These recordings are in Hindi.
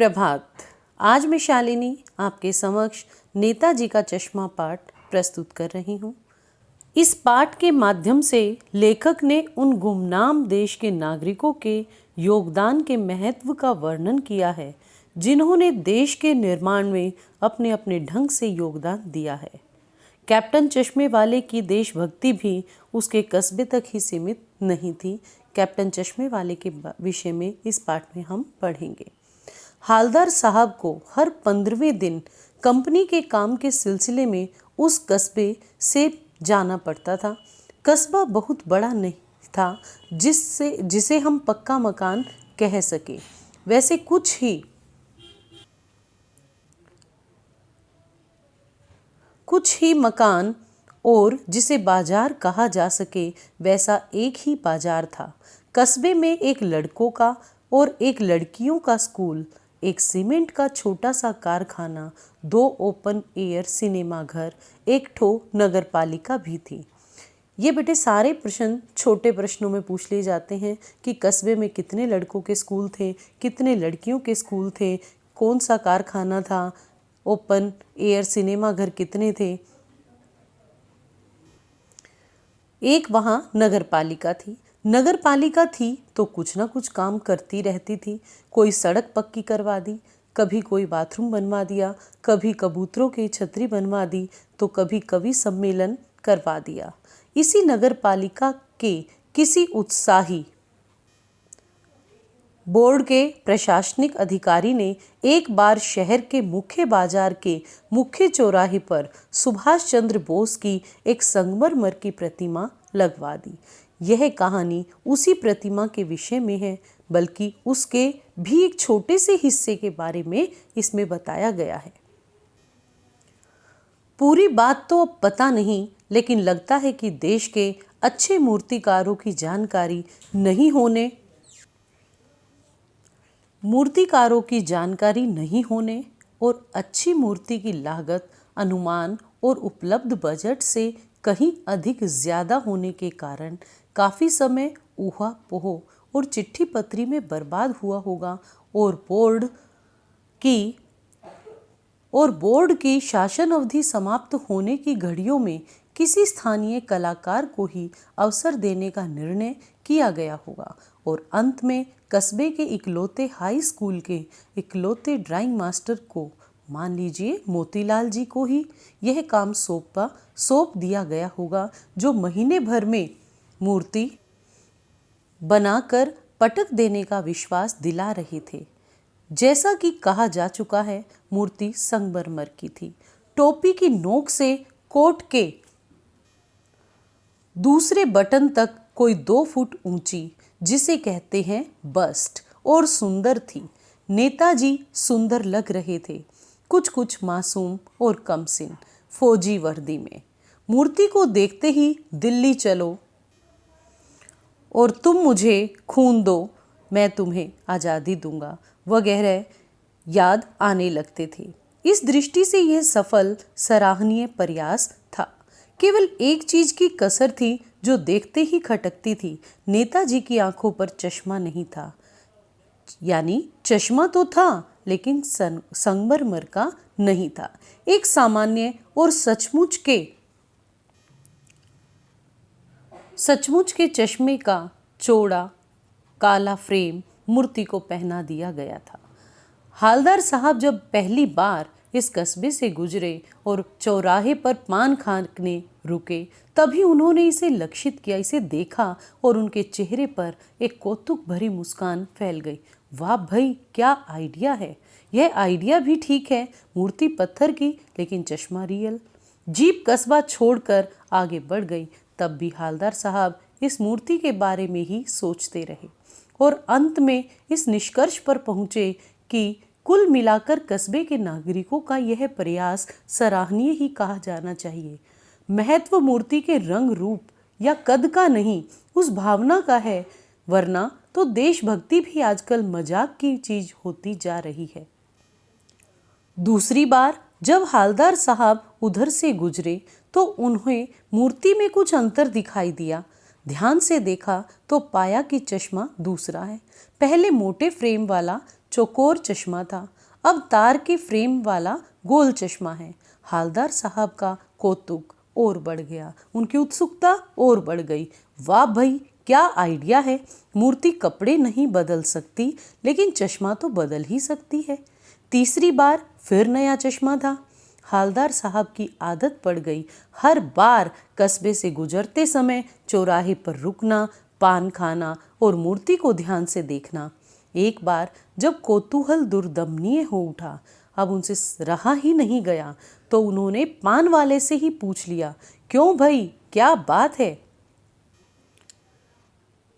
सुप्रभात। आज मैं शालिनी आपके समक्ष नेताजी का चश्मा पाठ प्रस्तुत कर रही हूँ। इस पाठ के माध्यम से लेखक ने उन गुमनाम देश के नागरिकों के योगदान के महत्व का वर्णन किया है जिन्होंने देश के निर्माण में अपने अपने ढंग से योगदान दिया है। कैप्टन चश्मे वाले की देशभक्ति भी उसके कस्बे तक ही सीमित नहीं थी। कैप्टन चश्मे वाले के विषय में इस पाठ में हम पढ़ेंगे। हालदार साहब को हर 15वें दिन कंपनी के काम के सिलसिले में उस कस्बे से जाना पड़ता था। कस्बा बहुत बड़ा नहीं था जिसे हम पक्का मकान कह सके। वैसे कुछ ही मकान और जिसे बाजार कहा जा सके वैसा एक ही बाजार था। कस्बे में एक लड़कों का और एक लड़कियों का स्कूल, एक सीमेंट का छोटा सा कारखाना, 2 ओपन एयर सिनेमा घर, एक ठो नगर पालिका भी थी। ये बेटे सारे प्रश्न छोटे प्रश्नों में पूछ लिए जाते हैं कि कस्बे में कितने लड़कों के स्कूल थे, कितने लड़कियों के स्कूल थे, कौन सा कारखाना था, ओपन एयर सिनेमा घर कितने थे। एक वहाँ नगर पालिका थी। नगर पालिका थी तो कुछ ना कुछ काम करती रहती थी। कोई सड़क पक्की करवा दी, कभी कोई बाथरूम बनवा दिया, कभी कबूतरों की छतरी बनवा दी, तो कभी कवि सम्मेलन करवा दिया। इसी नगर पालिका के किसी उत्साही बोर्ड के प्रशासनिक अधिकारी ने एक बार शहर के मुख्य बाजार के मुख्य चौराहे पर सुभाष चंद्र बोस की एक संगमरमर की प्रतिमा लगवा दी। यह कहानी उसी प्रतिमा के विषय में है, बल्कि उसके भी एक छोटे से हिस्से के बारे में इसमें बताया गया है। पूरी बात तो अब पता नहीं, लेकिन लगता है कि देश के अच्छे मूर्तिकारों की जानकारी नहीं होने और अच्छी मूर्ति की लागत अनुमान और उपलब्ध बजट से कहीं अधिक ज्यादा होने के कारण काफी समय ऊहा पोह और चिट्ठी पत्री में बर्बाद हुआ होगा और बोर्ड की शासन अवधि समाप्त होने की घड़ियों में किसी स्थानीय कलाकार को ही अवसर देने का निर्णय किया गया होगा और अंत में कस्बे के इकलौते हाई स्कूल के इकलौते ड्राइंग मास्टर को, मान लीजिए मोतीलाल जी को ही यह काम सौंप दिया गया होगा, जो महीने भर में मूर्ति बनाकर पटक देने का विश्वास दिला रहे थे। जैसा कि कहा जा चुका है, मूर्ति संगमरमर की थी। टोपी की नोक से कोट के दूसरे बटन तक कोई 2 फुट ऊंची, जिसे कहते हैं बस्ट, और सुंदर थी। नेताजी सुंदर लग रहे थे, कुछ मासूम और कमसिन, फौजी वर्दी में। मूर्ति को देखते ही दिल्ली चलो और तुम मुझे खून दो, मैं तुम्हें आज़ादी दूंगा वगैरह याद आने लगते थे। इस दृष्टि से यह सफल सराहनीय प्रयास था। केवल एक चीज की कसर थी जो देखते ही खटकती थी। नेताजी की आंखों पर चश्मा नहीं था, यानी चश्मा तो था लेकिन संगमरमर का नहीं था। एक सामान्य और सचमुच के चश्मे का चौड़ा काला फ्रेम मूर्ति को पहना दिया गया था। हालदार साहब जब पहली बार इस कस्बे से गुजरे और चौराहे पर पान खाने रुके, तभी उन्होंने इसे लक्षित किया, इसे देखा और उनके चेहरे पर एक कौतुक भरी मुस्कान फैल गई। वाह भाई, क्या आइडिया है! यह आइडिया भी ठीक है, मूर्ति पत्थर की लेकिन चश्मा रियल। जीप कस्बा छोड़कर आगे बढ़ गई। तब भी हालदार साहब इस मूर्ति के बारे में ही सोचते रहे और अंत में इस निष्कर्ष पर पहुंचे कि कुल मिलाकर कस्बे के नागरिकों का यह प्रयास सराहनीय ही कहा जाना चाहिए। महत्व मूर्ति के रंग रूप या कद का नहीं, उस भावना का है, वरना तो देशभक्ति भी आजकल मजाक की चीज होती जा रही है। दूसरी बार जब हालदार साहब उधर से गुजरे तो उन्हें मूर्ति में कुछ अंतर दिखाई दिया। ध्यान से देखा तो पाया कि चश्मा दूसरा है। पहले मोटे फ्रेम वाला चौकोर चश्मा था, अब तार के फ्रेम वाला गोल चश्मा है। हालदार साहब का कौतुक और बढ़ गया, उनकी उत्सुकता और बढ़ गई। वाह भाई, क्या आइडिया है। मूर्ति कपड़े नहीं बदल सकती, लेकिन चश्मा तो बदल ही सकती है। तीसरी बार फिर नया चश्मा था। हालदार साहब की आदत पड़ गई हर बार कस्बे से गुजरते समय चौराहे पर रुकना, पान खाना और मूर्ति को ध्यान से देखना। एक बार जब कौतूहल दुर्दमनीय हो उठा, अब उनसे रहा ही नहीं गया, तो उन्होंने पान वाले से ही पूछ लिया, क्यों भाई, क्या बात है?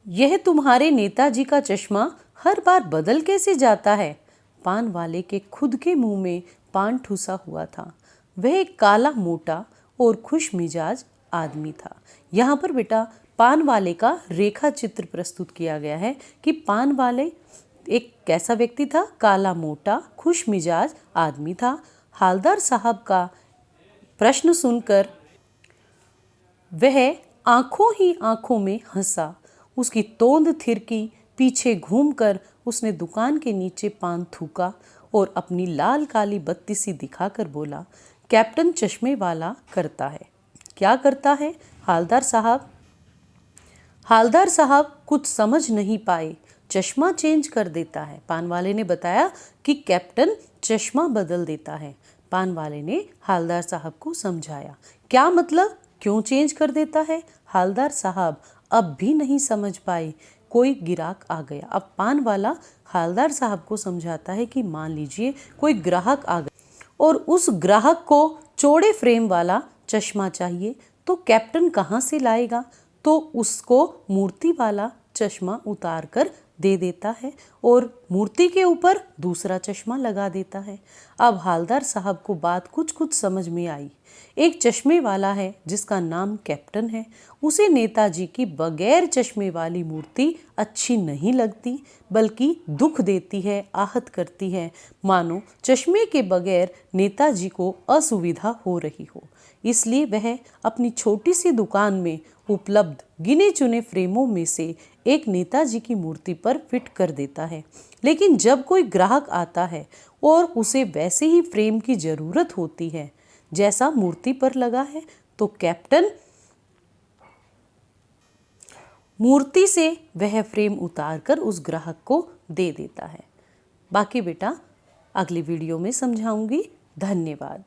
यह तुम्हारे नेताजी का चश्मा हर बार बदल कैसे जाता है? पान वाले के खुद के मुंह में पान ठुसा हुआ था। वह एक काला, मोटा और खुश मिजाज आदमी था। यहाँ पर बेटा पान वाले का रेखा चित्र प्रस्तुत किया गया है कि पान वाले एक कैसा व्यक्ति था। काला, मोटा, खुश मिजाज आदमी था। हालदार साहब का प्रश्न सुनकर वह आंखों ही आंखों में हंसा। उसकी तोंद थिरकी, पीछे घूमकर उसने दुकान के नीचे पान थूका और अपनी लाल काली बत्ती सी दिखाकर बोला, कैप्टन चश्मे वाला करता है। क्या करता है? हालदार साहब कुछ समझ नहीं पाए। चश्मा चेंज कर देता है। पान वाले ने बताया कि कैप्टन चश्मा बदल देता है। पान वाले ने हालदार साहब को समझाया। क्या मतलब? क्यों चेंज कर देता है? हालदार साहब अब भी नहीं समझ पाए। कोई गिराक आ गया। अब पान वाला हालदार साहब को समझाता है कि मान लीजिए कोई ग्राहक आ गया और उस ग्राहक को चौड़े फ्रेम वाला चश्मा चाहिए, तो कैप्टन कहाँ से लाएगा? तो उसको मूर्ति वाला चश्मा उतार कर दे देता है और मूर्ति के ऊपर दूसरा चश्मा लगा देता है। अब हालदार साहब को बात कुछ कुछ समझ में आई। एक चश्मे वाला है जिसका नाम कैप्टन है, उसे नेताजी की बगैर चश्मे वाली मूर्ति अच्छी नहीं लगती, बल्कि दुख देती है, आहत करती है, मानो चश्मे के बगैर नेताजी को असुविधा हो रही हो। इसलिए वह अपनी छोटी सी दुकान में उपलब्ध गिने चुने फ्रेमों में से एक नेताजी की मूर्ति पर फिट कर देता है। लेकिन जब कोई ग्राहक आता है और उसे वैसे ही फ्रेम की ज़रूरत होती है जैसा मूर्ति पर लगा है, तो कैप्टन मूर्ति से वह फ्रेम उतारकर उस ग्राहक को दे देता है। बाकी बेटा अगली वीडियो में समझाऊंगी। धन्यवाद।